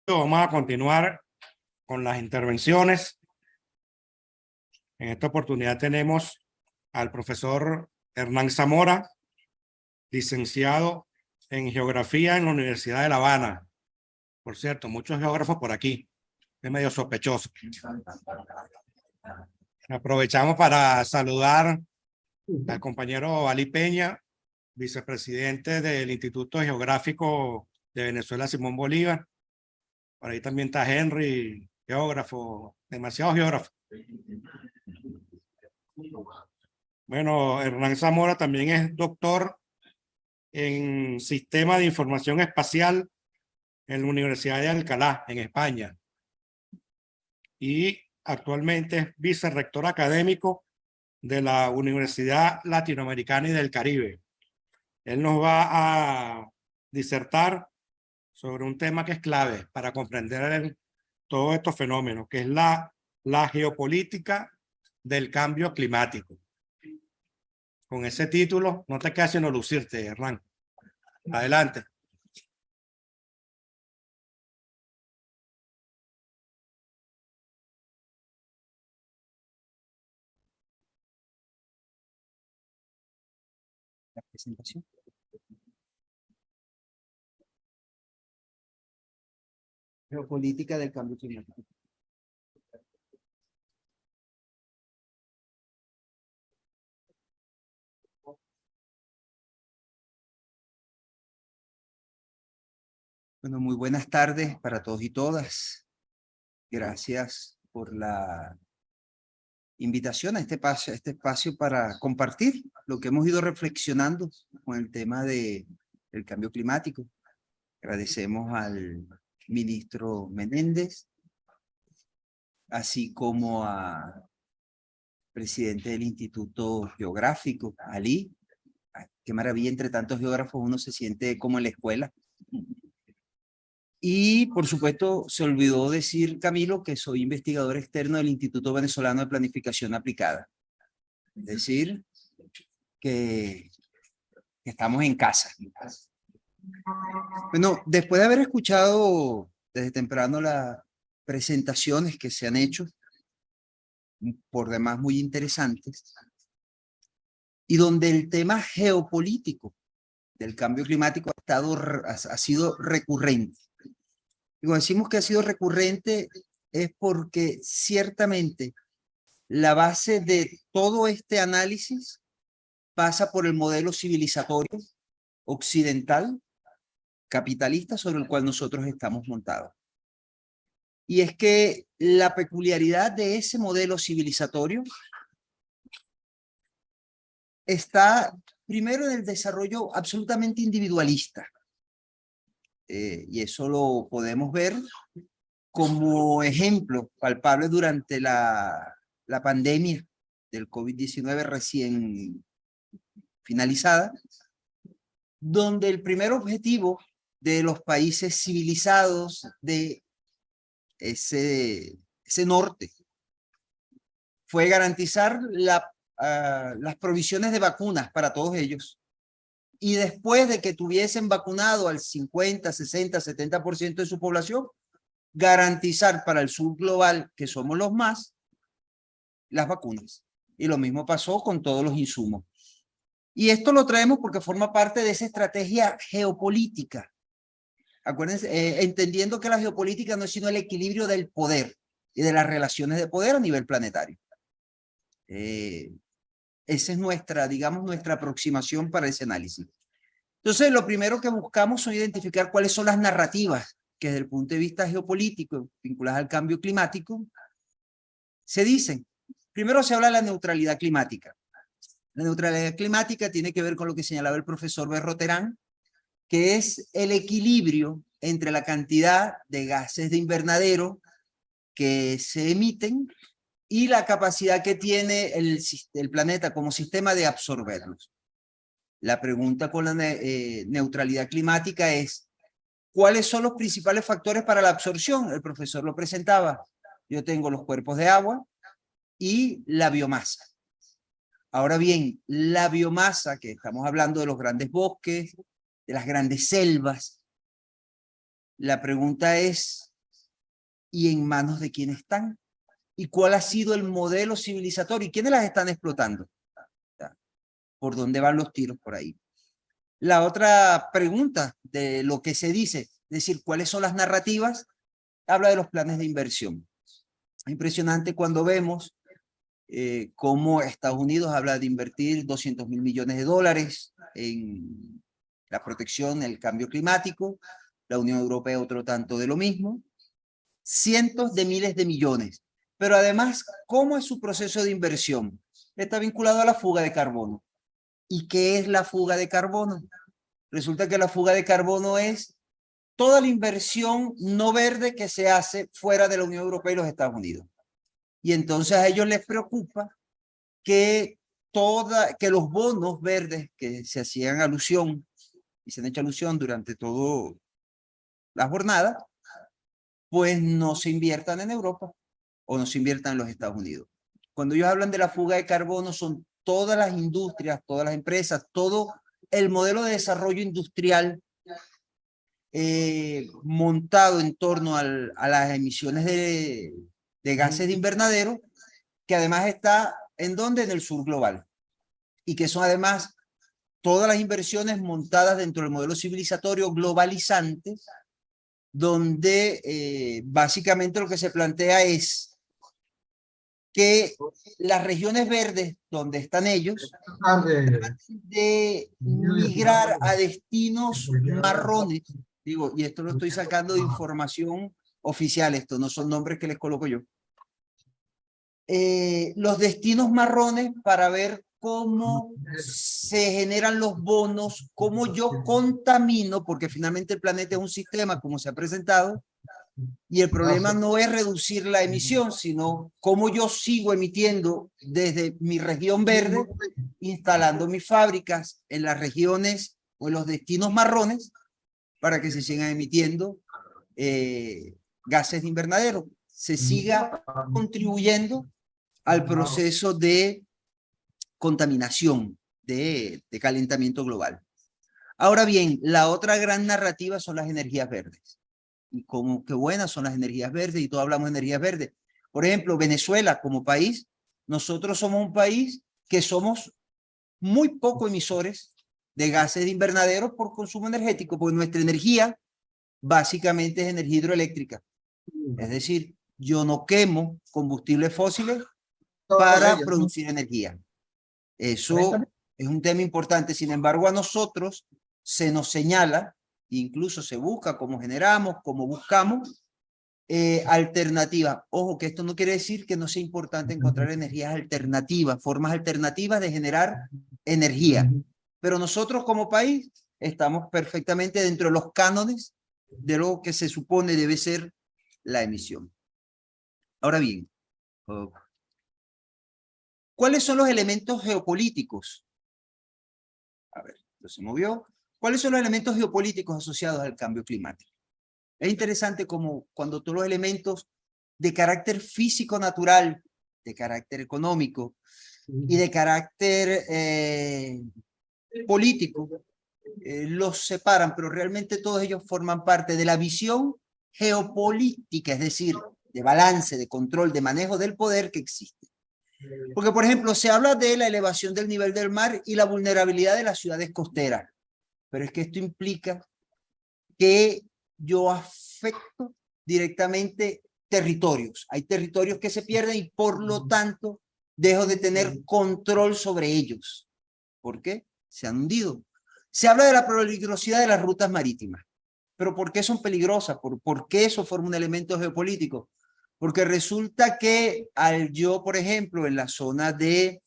Vamos a continuar con las intervenciones. En esta oportunidad tenemos al profesor Hernán Zamora, licenciado en Geografía en la Universidad de La Habana. Por cierto, muchos geógrafos por aquí. Es medio sospechoso. Aprovechamos para saludar al compañero Ali Peña, vicepresidente del Instituto Geográfico de Venezuela, Simón Bolívar. Por ahí también está Henry, geógrafo, demasiado geógrafo. Bueno, Hernán Zamora también es doctor en Sistema de Información Espacial en la Universidad de Alcalá, en España. Y actualmente es vicerrector académico de la Universidad Latinoamericana y del Caribe. Él nos va a disertar sobre un tema que es clave para comprender todos estos fenómenos, que es la geopolítica del cambio climático. Con ese título, no te quedes sino lucirte, Hernán. Adelante. La presentación. Geopolítica del cambio climático. Bueno, muy buenas tardes para todos y todas. Gracias por la invitación a este espacio para compartir lo que hemos ido reflexionando con el tema del cambio climático. Agradecemos al ministro Menéndez, así como al presidente del Instituto Geográfico, Ali. Qué maravilla, entre tantos geógrafos uno se siente como en la escuela. Y, por supuesto, se olvidó decir, Camilo, que soy investigador externo del Instituto Venezolano de Planificación Aplicada. Es decir, que estamos en casa. Bueno, después de haber escuchado desde temprano las presentaciones que se han hecho, por demás muy interesantes, y donde el tema geopolítico del cambio climático ha sido recurrente. Y cuando decimos que ha sido recurrente es porque ciertamente la base de todo este análisis pasa por el modelo civilizatorio occidental, capitalista, sobre el cual nosotros estamos montados. Y es que la peculiaridad de ese modelo civilizatorio está primero en el desarrollo absolutamente individualista. Y eso lo podemos ver como ejemplo palpable durante la pandemia del COVID-19 recién finalizada, donde el primer objetivo de los países civilizados de ese norte fue garantizar las provisiones de vacunas para todos ellos. Y después de que tuviesen vacunado al 50, 60, 70% de su población, garantizar para el sur global, que somos los más, las vacunas. Y lo mismo pasó con todos los insumos. Y esto lo traemos porque forma parte de esa estrategia geopolítica. Acuérdense, entendiendo que la geopolítica no es sino el equilibrio del poder y de las relaciones de poder a nivel planetario. Esa es nuestra aproximación para ese análisis. Entonces, lo primero que buscamos es identificar cuáles son las narrativas que desde el punto de vista geopolítico, vinculadas al cambio climático, se dicen. Primero se habla de la neutralidad climática. La neutralidad climática tiene que ver con lo que señalaba el profesor Berroterán, que es el equilibrio entre la cantidad de gases de invernadero que se emiten y la capacidad que tiene el planeta como sistema de absorberlos. La pregunta con la neutralidad climática es, ¿cuáles son los principales factores para la absorción? El profesor lo presentaba. Yo tengo los cuerpos de agua y la biomasa. Ahora bien, la biomasa, que estamos hablando de los grandes bosques, de las grandes selvas, la pregunta es, y en manos de quién están, y cuál ha sido el modelo civilizatorio y quiénes las están explotando. ¿Por dónde van los tiros por ahí? La otra pregunta de lo que se dice, es decir, ¿cuáles son las narrativas? Habla de los planes de inversión. Es impresionante cuando vemos cómo Estados Unidos habla de invertir 200.000 millones de dólares en la protección del cambio climático, la Unión Europea otro tanto de lo mismo, cientos de miles de millones. Pero además, ¿cómo es su proceso de inversión? Está vinculado a la fuga de carbono. ¿Y qué es la fuga de carbono? Resulta que la fuga de carbono es toda la inversión no verde que se hace fuera de la Unión Europea y los Estados Unidos. Y entonces a ellos les preocupa que los bonos verdes que se hacían alusión y se han hecho alusión durante toda la jornada, pues no se inviertan en Europa o no se inviertan en los Estados Unidos. Cuando ellos hablan de la fuga de carbono, son todas las industrias, todas las empresas, todo el modelo de desarrollo industrial montado en torno a las emisiones de gases de invernadero, que además está ¿en dónde? En el sur global. Y que son además todas las inversiones montadas dentro del modelo civilizatorio globalizante, donde básicamente lo que se plantea es que las regiones verdes donde están ellos de migrar a destinos marrones, digo, y esto lo estoy sacando de información oficial, esto no son nombres que les coloco yo, los destinos marrones para ver cómo se generan los bonos, cómo yo contamino, porque finalmente el planeta es un sistema como se ha presentado, y el problema no es reducir la emisión, sino cómo yo sigo emitiendo desde mi región verde, instalando mis fábricas en las regiones o en los destinos marrones para que se sigan emitiendo gases de invernadero, se siga contribuyendo al proceso de contaminación, de calentamiento global. Ahora bien, la otra gran narrativa son las energías verdes. Y como qué buenas son las energías verdes, y todos hablamos de energías verdes. Por ejemplo, Venezuela como país, nosotros somos un país que somos muy poco emisores de gases de invernadero por consumo energético, porque nuestra energía básicamente es energía hidroeléctrica. Es decir, yo no quemo combustibles fósiles para producir energía. Eso es un tema importante. Sin embargo, a nosotros se nos señala, incluso se busca cómo generamos, cómo buscamos alternativas. Ojo, que esto no quiere decir que no sea importante encontrar energías alternativas, formas alternativas de generar energía. Pero nosotros como país estamos perfectamente dentro de los cánones de lo que se supone debe ser la emisión. Ahora bien, ¿cuáles son los elementos geopolíticos? A ver, esto se movió. ¿Cuáles son los elementos geopolíticos asociados al cambio climático? Es interesante como cuando todos los elementos de carácter físico natural, de carácter económico y de carácter político los separan, pero realmente todos ellos forman parte de la visión geopolítica, es decir, de balance, de control, de manejo del poder que existe. Porque, por ejemplo, se habla de la elevación del nivel del mar y la vulnerabilidad de las ciudades costeras, pero es que esto implica que yo afecto directamente territorios. Hay territorios que se pierden y por lo tanto dejo de tener control sobre ellos. ¿Por qué? Se han hundido. Se habla de la peligrosidad de las rutas marítimas. ¿Pero por qué son peligrosas? ¿Por qué eso forma un elemento geopolítico? Porque resulta que al yo, por ejemplo, en la zona de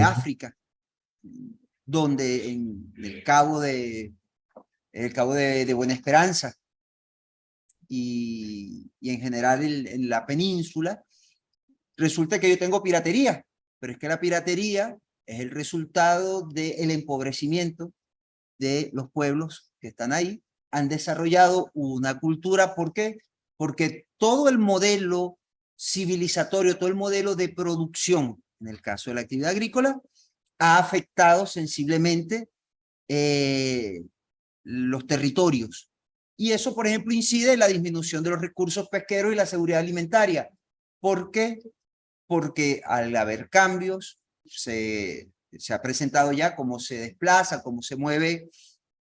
África, donde en el Cabo de Buena Esperanza y en general en la península, resulta que yo tengo piratería, pero es que la piratería es el resultado del empobrecimiento de los pueblos que están ahí. Han desarrollado una cultura, ¿por qué? Porque todo el modelo civilizatorio, todo el modelo de producción, en el caso de la actividad agrícola, ha afectado sensiblemente los territorios. Y eso, por ejemplo, incide en la disminución de los recursos pesqueros y la seguridad alimentaria. ¿Por qué? Porque al haber cambios, se ha presentado ya cómo se desplaza, cómo se mueve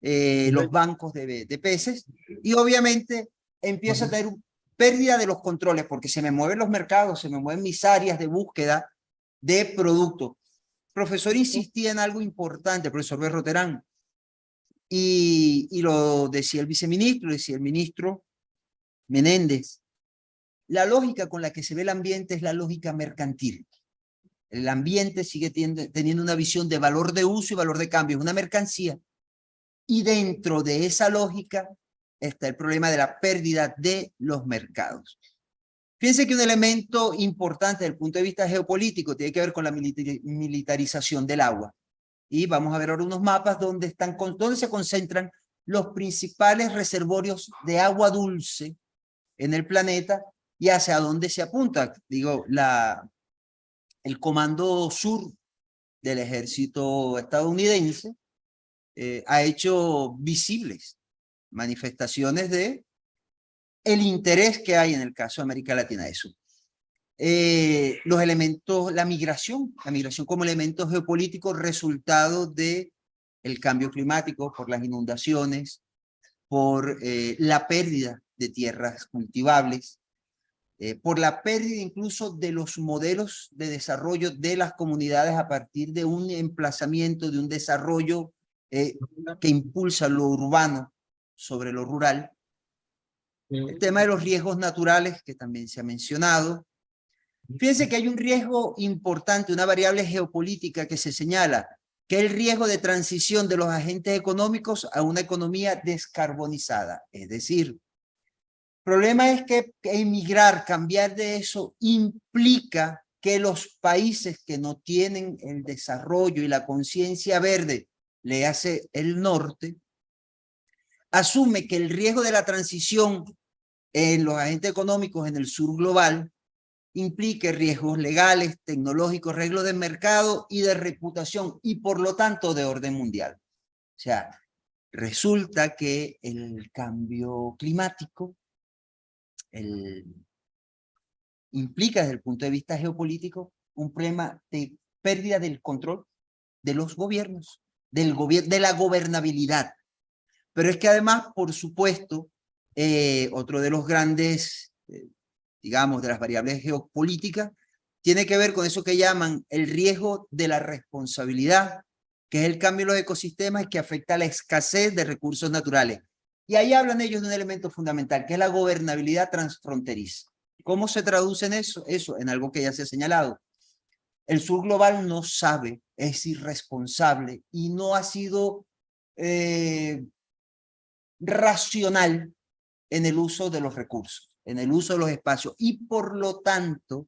los bancos de peces, y obviamente empieza a tener pérdida de los controles, porque se me mueven los mercados, se me mueven mis áreas de búsqueda de productos. El profesor insistía en algo importante, el profesor Berroterán, y lo decía el viceministro, decía el ministro Menéndez. La lógica con la que se ve el ambiente es la lógica mercantil. El ambiente sigue teniendo una visión de valor de uso y valor de cambio, es una mercancía. Y dentro de esa lógica está el problema de la pérdida de los mercados. Fíjense que un elemento importante desde el punto de vista geopolítico tiene que ver con la militarización del agua. Y vamos a ver ahora unos mapas donde se concentran los principales reservorios de agua dulce en el planeta y hacia dónde se apunta. Digo, el Comando Sur del ejército estadounidense ha hecho visibles manifestaciones de el interés que hay en el caso de América Latina de eso. Los elementos, la migración como elemento geopolítico resultado de el cambio climático, por las inundaciones, por la pérdida de tierras cultivables, por la pérdida incluso de los modelos de desarrollo de las comunidades a partir de un emplazamiento, de un desarrollo que impulsa lo urbano sobre lo rural. El tema de los riesgos naturales, que también se ha mencionado. Fíjense que hay un riesgo importante, una variable geopolítica que se señala, que es el riesgo de transición de los agentes económicos a una economía descarbonizada. Es decir, el problema es que emigrar, cambiar de eso, implica que los países que no tienen el desarrollo y la conciencia verde, le hace el norte, asume que el riesgo de la transición en los agentes económicos en el sur global implique riesgos legales, tecnológicos, riesgos de mercado y de reputación, y por lo tanto de orden mundial. O sea, resulta que el cambio climático implica desde el punto de vista geopolítico un problema de pérdida del control de los gobiernos, de la gobernabilidad. Pero es que además, por supuesto, otro de los grandes, digamos, de las variables geopolíticas, tiene que ver con eso que llaman el riesgo de la responsabilidad, que es el cambio en los ecosistemas y que afecta a la escasez de recursos naturales. Y ahí hablan ellos de un elemento fundamental, que es la gobernabilidad transfronteriza. ¿Cómo se traduce en eso? Eso, en algo que ya se ha señalado. El sur global no sabe, es irresponsable y no ha sido racional en el uso de los recursos, en el uso de los espacios, y por lo tanto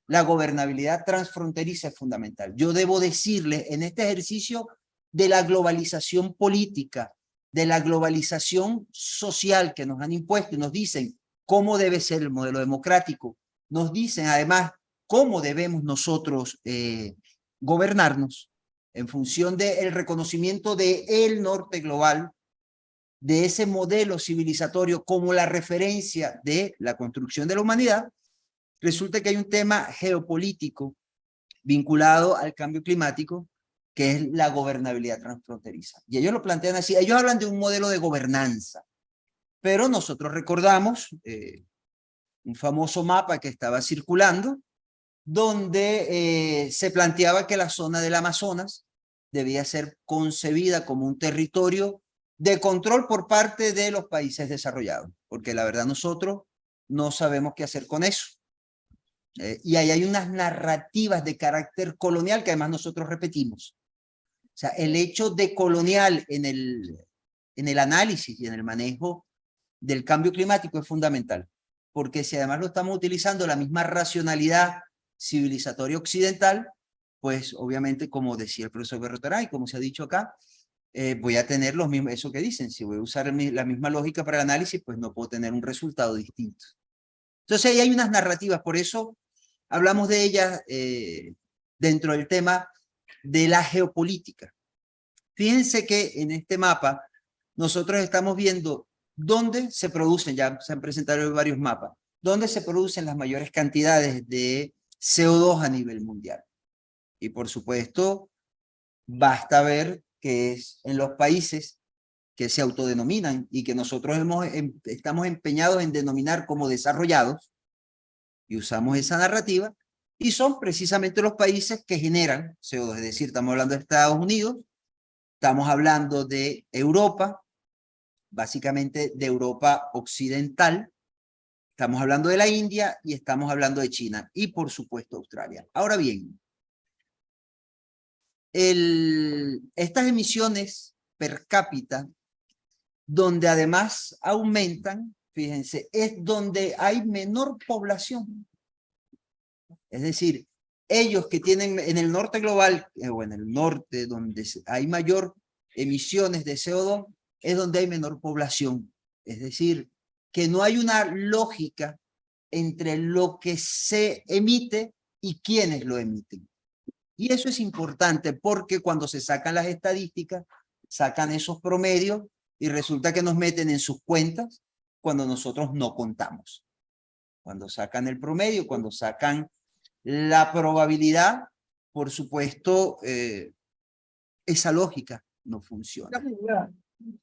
la gobernabilidad transfronteriza es fundamental. Yo debo decirles, en este ejercicio de la globalización política, de la globalización social que nos han impuesto y nos dicen cómo debe ser el modelo democrático, nos dicen además cómo debemos nosotros gobernarnos en función del reconocimiento del norte global, de ese modelo civilizatorio como la referencia de la construcción de la humanidad. Resulta que hay un tema geopolítico vinculado al cambio climático, que es la gobernabilidad transfronteriza. Y ellos lo plantean así, ellos hablan de un modelo de gobernanza, pero nosotros recordamos un famoso mapa que estaba circulando, donde se planteaba que la zona del Amazonas debía ser concebida como un territorio de control por parte de los países desarrollados, porque la verdad nosotros no sabemos qué hacer con eso. Y ahí hay unas narrativas de carácter colonial que además nosotros repetimos. O sea, el hecho de colonial en el análisis y en el manejo del cambio climático es fundamental, porque si además lo estamos utilizando la misma racionalidad civilizatoria occidental, pues obviamente, como decía el profesor Berroterán y como se ha dicho acá, voy a tener los mismos, eso que dicen, si voy a usar la misma lógica para el análisis, pues no puedo tener un resultado distinto. Entonces ahí hay unas narrativas, por eso hablamos de ellas dentro del tema de la geopolítica. Fíjense que en este mapa nosotros estamos viendo ¿dónde se producen? Ya se han presentado varios mapas. ¿Dónde se producen las mayores cantidades de CO2 a nivel mundial? Y por supuesto, basta ver que es en los países que se autodenominan y que nosotros estamos empeñados en denominar como desarrollados, y usamos esa narrativa, y son precisamente los países que generan CO2, es decir, estamos hablando de Estados Unidos, estamos hablando de Europa, básicamente de Europa occidental, estamos hablando de la India y estamos hablando de China y por supuesto Australia. Ahora bien, estas emisiones per cápita, donde además aumentan, fíjense, es donde hay menor población. Es decir, ellos que tienen en el norte global, o en el norte donde hay mayor emisiones de CO2, es donde hay menor población. Es decir, que no hay una lógica entre lo que se emite y quiénes lo emiten. Y eso es importante porque cuando se sacan las estadísticas, sacan esos promedios y resulta que nos meten en sus cuentas cuando nosotros no contamos. Cuando sacan el promedio, cuando sacan la probabilidad, por supuesto, esa lógica no funciona.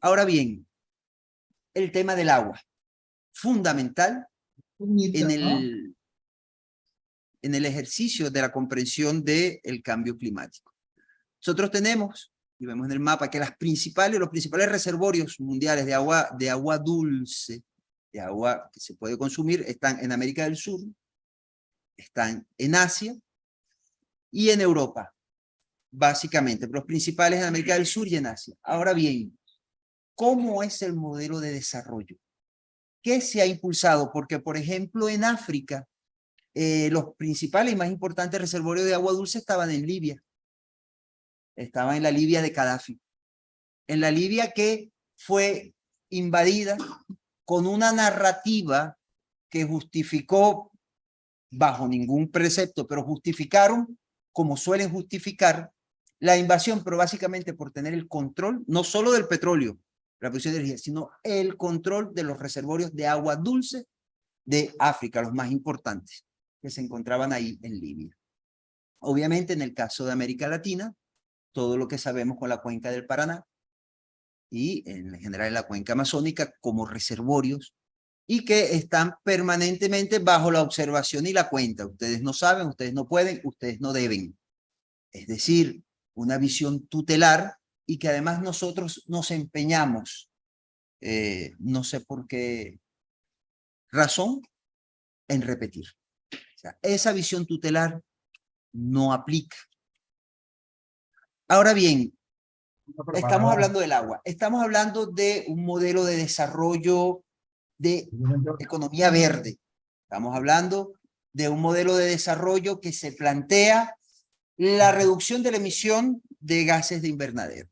Ahora bien, el tema del agua, fundamental en el ejercicio de la comprensión del cambio climático. Nosotros tenemos, y vemos en el mapa, que los principales reservorios mundiales de agua dulce, de agua que se puede consumir, están en América del Sur, están en Asia y en Europa, básicamente. Los principales en América del Sur y en Asia. Ahora bien, ¿cómo es el modelo de desarrollo? ¿Qué se ha impulsado? Porque, por ejemplo, en África, los principales y más importantes reservorios de agua dulce estaban en Libia. Estaban en la Libia de Gaddafi. En la Libia que fue invadida con una narrativa que justificó bajo ningún precepto, pero justificaron, como suelen justificar, la invasión, pero básicamente por tener el control, no solo del petróleo, la producción de energía, sino el control de los reservorios de agua dulce de África, los más importantes, que se encontraban ahí en Libia. Obviamente, en el caso de América Latina, todo lo que sabemos con la cuenca del Paraná y en general en la cuenca amazónica como reservorios y que están permanentemente bajo la observación y la cuenta. Ustedes no saben, ustedes no pueden, ustedes no deben. Es decir, una visión tutelar y que además nosotros nos empeñamos, no sé por qué razón, en repetir. O sea, esa visión tutelar no aplica. Ahora bien, estamos hablando del agua, estamos hablando de un modelo de desarrollo de economía verde. Estamos hablando de un modelo de desarrollo que se plantea la reducción de la emisión de gases de invernadero.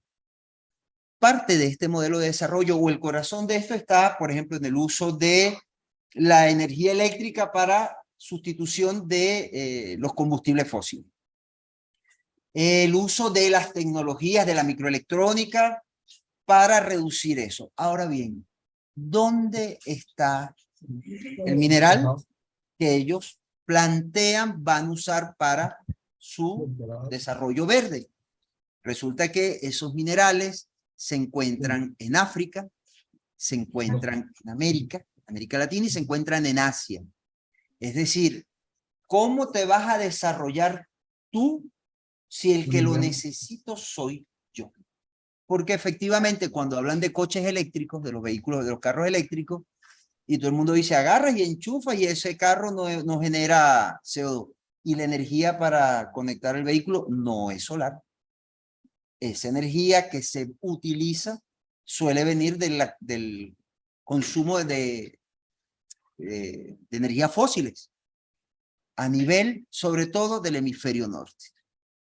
Parte de este modelo de desarrollo o el corazón de esto está, por ejemplo, en el uso de la energía eléctrica para sustitución de los combustibles fósiles. El uso de las tecnologías de la microelectrónica para reducir eso. Ahora bien, ¿dónde está el mineral que ellos plantean van a usar para su desarrollo verde? Resulta que esos minerales se encuentran en África, se encuentran en América Latina y se encuentran en Asia. Es decir, ¿cómo te vas a desarrollar tú si el que lo necesito soy yo? Porque efectivamente cuando hablan de coches eléctricos, de los vehículos, de los carros eléctricos, y todo el mundo dice agarra y enchufa y ese carro no genera CO2. Y la energía para conectar el vehículo no es solar. Esa energía que se utiliza suele venir del consumo de energías fósiles a nivel, sobre todo, del hemisferio norte.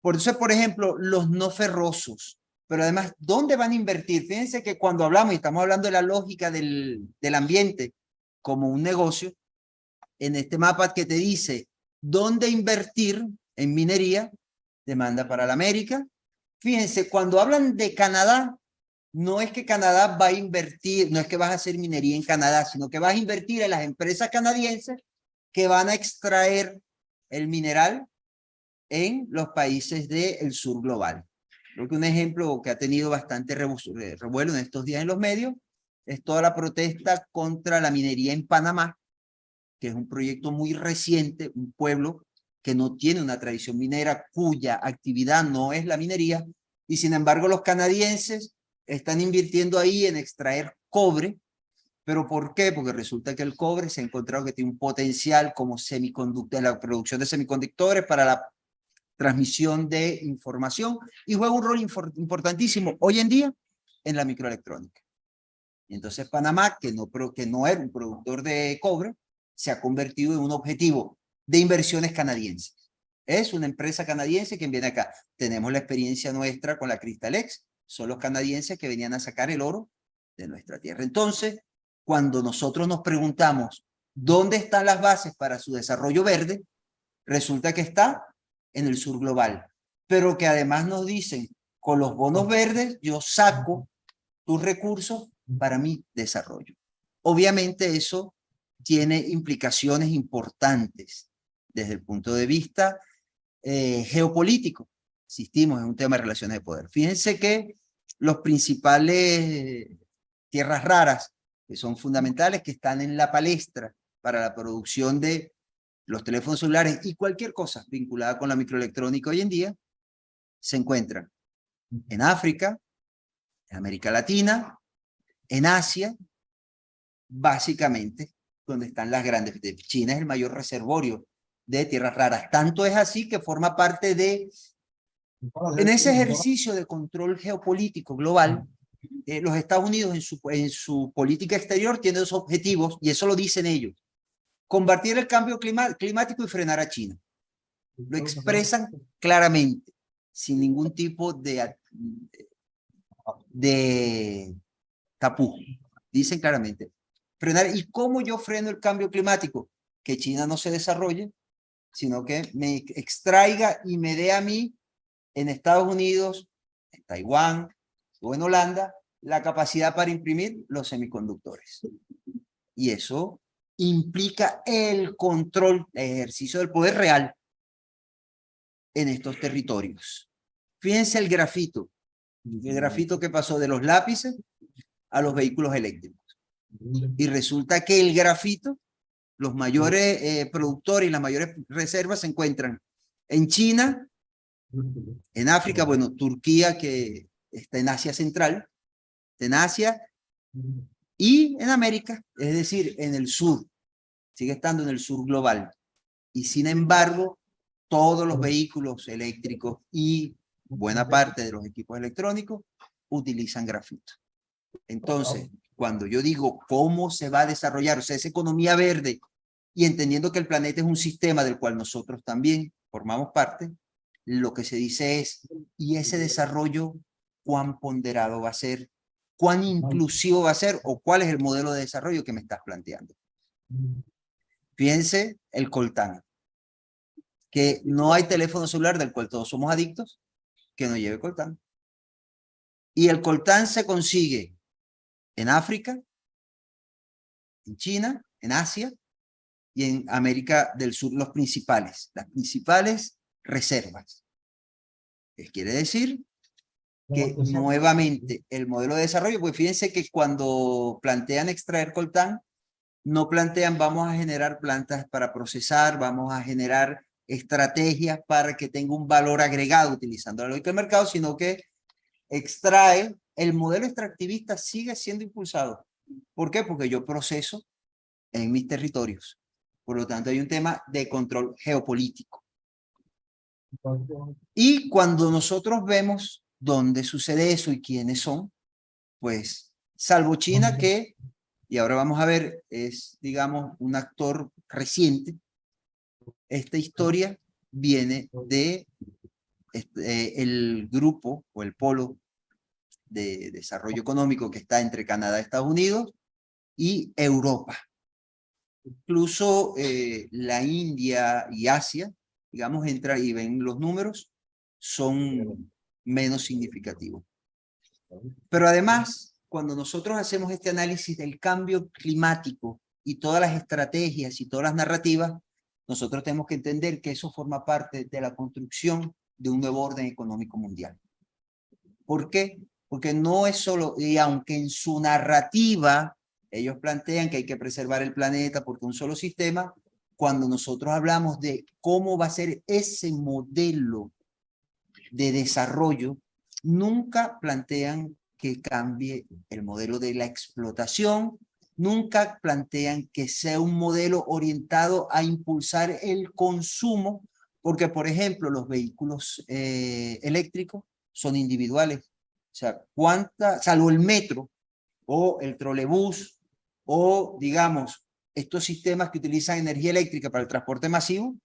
Por eso, por ejemplo, los no ferrosos. Pero además, ¿dónde van a invertir? Fíjense que cuando hablamos, y estamos hablando de la lógica del ambiente como un negocio, en este mapa que te dice dónde invertir en minería, demanda para la América. Fíjense, cuando hablan de Canadá, no es que Canadá va a invertir, no es que vas a hacer minería en Canadá, sino que vas a invertir en las empresas canadienses que van a extraer el mineral en los países del sur global. Creo que un ejemplo que ha tenido bastante revuelo en estos días en los medios es toda la protesta contra la minería en Panamá, que es un proyecto muy reciente, un pueblo que no tiene una tradición minera, cuya actividad no es la minería, y sin embargo los canadienses están invirtiendo ahí en extraer cobre. ¿Pero por qué? Porque resulta que el cobre se ha encontrado que tiene un potencial como semiconductor, en la producción de semiconductores para la transmisión de información, y juega un rol importantísimo hoy en día en la microelectrónica. Y entonces Panamá, que no era un productor de cobre, se ha convertido en un objetivo de inversiones canadienses. Es una empresa canadiense que viene acá. Tenemos la experiencia nuestra con la Crystalex. Son los canadienses que venían a sacar el oro de nuestra tierra. Entonces, cuando nosotros nos preguntamos dónde están las bases para su desarrollo verde, resulta que está en el sur global. Pero que además nos dicen, con los bonos verdes yo saco tus recursos para mi desarrollo. Obviamente eso tiene implicaciones importantes desde el punto de vista geopolítico. Insistimos en un tema de relaciones de poder. Fíjense que los principales tierras raras, que son fundamentales, que están en la palestra para la producción de los teléfonos celulares y cualquier cosa vinculada con la microelectrónica hoy en día, se encuentran en África, en América Latina, en Asia, básicamente, donde están las grandes. China es el mayor reservorio de tierras raras. Tanto es así que forma parte de, en ese ejercicio de control geopolítico global, los Estados Unidos en su política exterior tienen dos objetivos, y eso lo dicen ellos: combatir el cambio climático y frenar a China. Lo expresan claramente, sin ningún tipo de tapujos. Dicen claramente, frenar. ¿Y cómo yo freno el cambio climático? Que China no se desarrolle, sino que me extraiga y me dé a mí en Estados Unidos, en Taiwán o en Holanda la capacidad para imprimir los semiconductores. Y eso implica el control, el ejercicio del poder real en estos territorios. Fíjense el grafito que pasó de los lápices a los vehículos eléctricos. Y resulta que el grafito, los mayores productores y las mayores reservas se encuentran en China, en África, bueno, Turquía, que está en Asia Central, en Asia, y en América, es decir, en el sur, sigue estando en el sur global. Y sin embargo, todos los vehículos eléctricos y buena parte de los equipos electrónicos utilizan grafito. Entonces, cuando yo digo cómo se va a desarrollar, o sea, esa economía verde, y entendiendo que el planeta es un sistema del cual nosotros también formamos parte, lo que se dice es, ¿y ese desarrollo cuán ponderado va a ser? ¿Cuán inclusivo va a ser? ¿O cuál es el modelo de desarrollo que me estás planteando? Fíjense el coltán, que no hay teléfono celular del cual todos somos adictos que no lleve coltán. Y el coltán se consigue en África, en China, en Asia y en América del Sur, las principales reservas. ¿Qué quiere decir? Que nuevamente el modelo de desarrollo, pues fíjense que cuando plantean extraer coltán, no plantean vamos a generar plantas para procesar, vamos a generar estrategias para que tenga un valor agregado utilizando la lógica del mercado, sino que extrae, el modelo extractivista sigue siendo impulsado. ¿Por qué? Porque yo proceso en mis territorios. Por lo tanto, hay un tema de control geopolítico. Y cuando nosotros vemos dónde sucede eso y quiénes son, pues, salvo China, que, y ahora vamos a ver, es, digamos, un actor reciente, esta historia viene de el grupo o el polo de desarrollo económico que está entre Canadá, Estados Unidos y Europa. Incluso la India y Asia, digamos, entra y ven los números, son menos significativos. Pero además, cuando nosotros hacemos este análisis del cambio climático y todas las estrategias y todas las narrativas, nosotros tenemos que entender que eso forma parte de la construcción de un nuevo orden económico mundial. ¿Por qué? Porque no es solo, y aunque en su narrativa ellos plantean que hay que preservar el planeta porque un solo sistema, cuando nosotros hablamos de cómo va a ser ese modelo de desarrollo, nunca plantean que cambie el modelo de la explotación, nunca plantean que sea un modelo orientado a impulsar el consumo, porque, por ejemplo, los vehículos eléctricos son individuales. O sea, salvo el metro o el trolebús o, digamos, estos sistemas que utilizan energía eléctrica para el transporte masivo,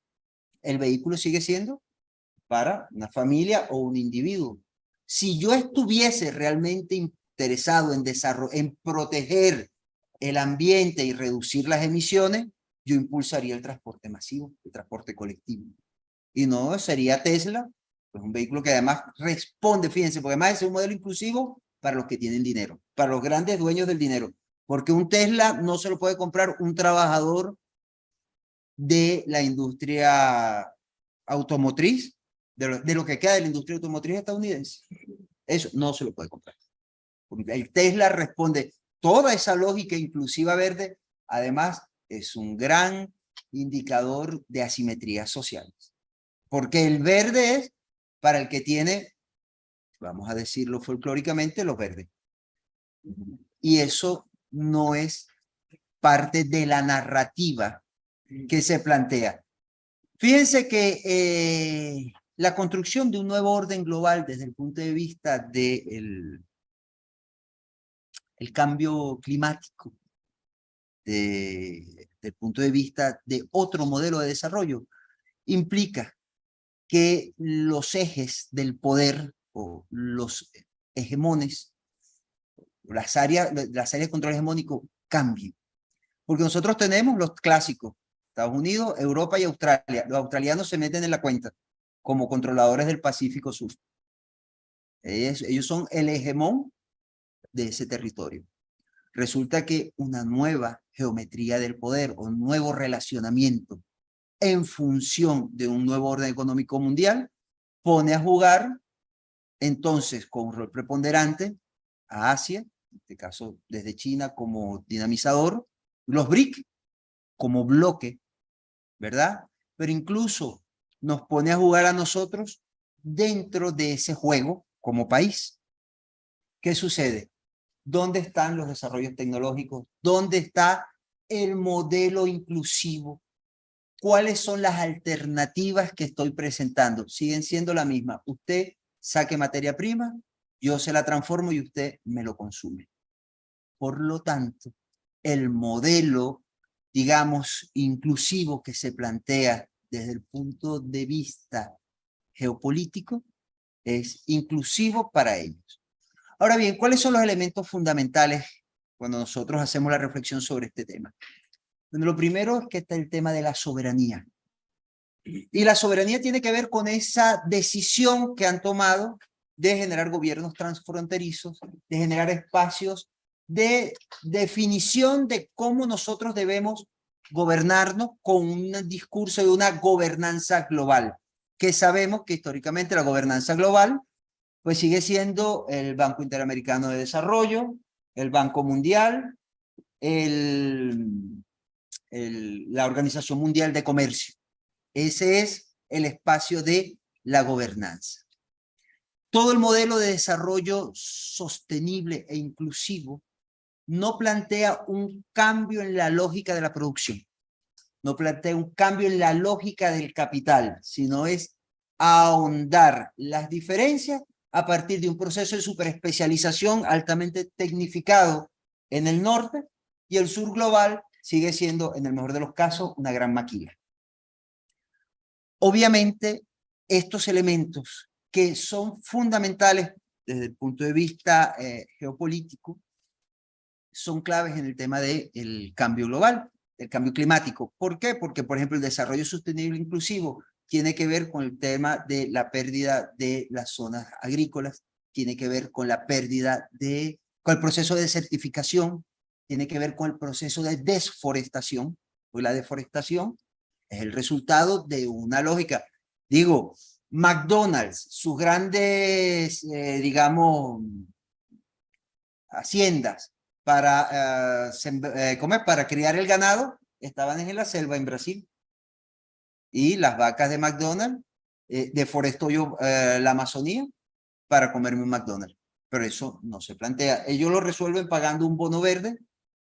el vehículo sigue siendo para una familia o un individuo. Si yo estuviese realmente interesado en proteger el ambiente y reducir las emisiones, yo impulsaría el transporte masivo, el transporte colectivo. Y no sería Tesla, pues un vehículo que además responde, fíjense, porque además es un modelo inclusivo para los que tienen dinero, para los grandes dueños del dinero. Porque un Tesla no se lo puede comprar un trabajador de la industria automotriz, de lo que queda de la industria automotriz estadounidense. Eso no se lo puede comprar. Porque el Tesla responde toda esa lógica inclusiva verde, además es un gran indicador de asimetrías sociales. Porque el verde es para el que tiene, vamos a decirlo folclóricamente, los verdes. Y eso no es parte de la narrativa que se plantea. Fíjense que la construcción de un nuevo orden global desde el punto de vista del cambio climático, desde el punto de vista de otro modelo de desarrollo, implica que los ejes del poder o los hegemones, las áreas de control hegemónico cambien. Porque nosotros tenemos los clásicos, Estados Unidos, Europa y Australia. Los australianos se meten en la cuenta como controladores del Pacífico Sur. Ellos son el hegemón de ese territorio. Resulta que una nueva geometría del poder o un nuevo relacionamiento en función de un nuevo orden económico mundial pone a jugar entonces con un rol preponderante a Asia, en este caso desde China como dinamizador, los BRIC como bloque, ¿verdad? Pero incluso nos pone a jugar a nosotros dentro de ese juego como país. ¿Qué sucede? ¿Dónde están los desarrollos tecnológicos? ¿Dónde está el modelo inclusivo? ¿Cuáles son las alternativas que estoy presentando? Siguen siendo la misma. Usted saque materia prima, yo se la transformo y usted me lo consume. Por lo tanto, el modelo, digamos, inclusivo que se plantea desde el punto de vista geopolítico es inclusivo para ellos. Ahora bien, ¿cuáles son los elementos fundamentales cuando nosotros hacemos la reflexión sobre este tema? Bueno, lo primero es que está el tema de la soberanía. Y la soberanía tiene que ver con esa decisión que han tomado de generar gobiernos transfronterizos, de generar espacios de definición de cómo nosotros debemos gobernarnos con un discurso de una gobernanza global, que sabemos que históricamente la gobernanza global pues sigue siendo el Banco Interamericano de Desarrollo, el Banco Mundial, la Organización Mundial de Comercio. Ese es el espacio de la gobernanza. Todo el modelo de desarrollo sostenible e inclusivo no plantea un cambio en la lógica de la producción, no plantea un cambio en la lógica del capital, sino es ahondar las diferencias a partir de un proceso de superespecialización altamente tecnificado en el norte, y el sur global sigue siendo, en el mejor de los casos, una gran maquila. Obviamente, estos elementos que son fundamentales desde el punto de vista geopolítico son claves en el tema del cambio global, el cambio climático. ¿Por qué? Porque, por ejemplo, el desarrollo sostenible inclusivo tiene que ver con el tema de la pérdida de las zonas agrícolas, tiene que ver con la pérdida con el proceso de desertificación, tiene que ver con el proceso de desforestación, pues la deforestación es el resultado de una lógica. Digo, McDonald's, sus grandes, digamos, haciendas para, para criar el ganado, estaban en la selva en Brasil. Y las vacas de McDonald's, deforestó yo la Amazonía para comerme un McDonald's. Pero eso no se plantea. Ellos lo resuelven pagando un bono verde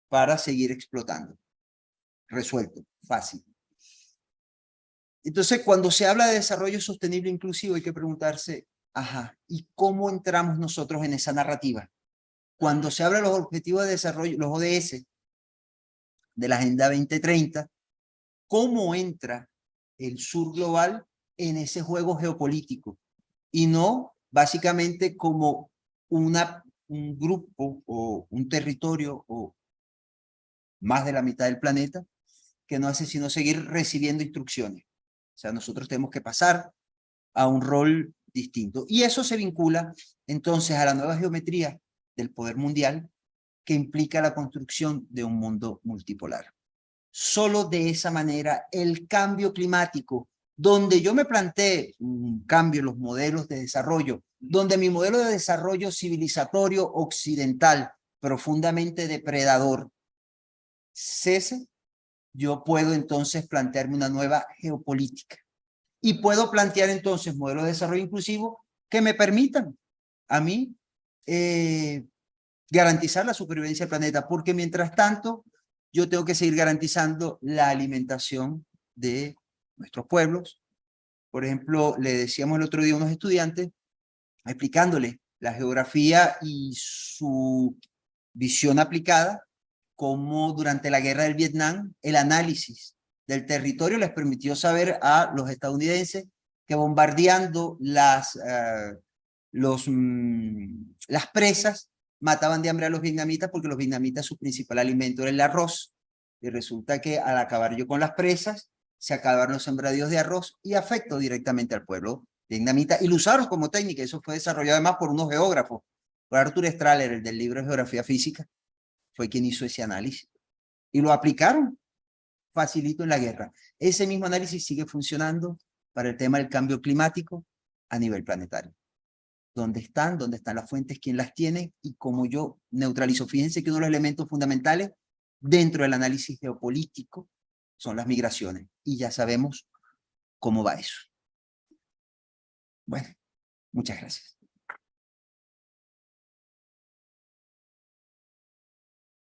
para seguir explotando. Resuelto, fácil. Entonces, cuando se habla de desarrollo sostenible inclusivo, hay que preguntarse, ajá, ¿y cómo entramos nosotros en esa narrativa? Cuando se habla de los objetivos de desarrollo, los ODS, de la Agenda 2030, ¿cómo entra el sur global en ese juego geopolítico? Y no básicamente como un grupo o un territorio o más de la mitad del planeta que no hace sino seguir recibiendo instrucciones. O sea, nosotros tenemos que pasar a un rol distinto. Y eso se vincula entonces a la nueva geometría del poder mundial que implica la construcción de un mundo multipolar. Solo de esa manera el cambio climático, donde yo me planteé un cambio en los modelos de desarrollo, donde mi modelo de desarrollo civilizatorio occidental, profundamente depredador, cese, yo puedo entonces plantearme una nueva geopolítica. Y puedo plantear entonces modelos de desarrollo inclusivo que me permitan a mí garantizar la supervivencia del planeta, porque mientras tanto yo tengo que seguir garantizando la alimentación de nuestros pueblos. Por ejemplo, le decíamos el otro día a unos estudiantes, explicándole la geografía y su visión aplicada, cómo durante la guerra del Vietnam el análisis del territorio les permitió saber a los estadounidenses que bombardeando las presas mataban de hambre a los vietnamitas porque los vietnamitas su principal alimento era el arroz. Y resulta que al acabar yo con las presas, se acabaron los sembradíos de arroz y afectó directamente al pueblo vietnamita. Y lo usaron como técnica. Eso fue desarrollado además por unos geógrafos. Por Arthur Strahler, el del libro de Geografía Física, fue quien hizo ese análisis. Y lo aplicaron facilito en la guerra. Ese mismo análisis sigue funcionando para el tema del cambio climático a nivel planetario. ¿Dónde están? ¿Dónde están las fuentes? ¿Quién las tiene? Y cómo yo neutralizo. Fíjense que uno de los elementos fundamentales dentro del análisis geopolítico son las migraciones. Y ya sabemos cómo va eso. Bueno, muchas gracias.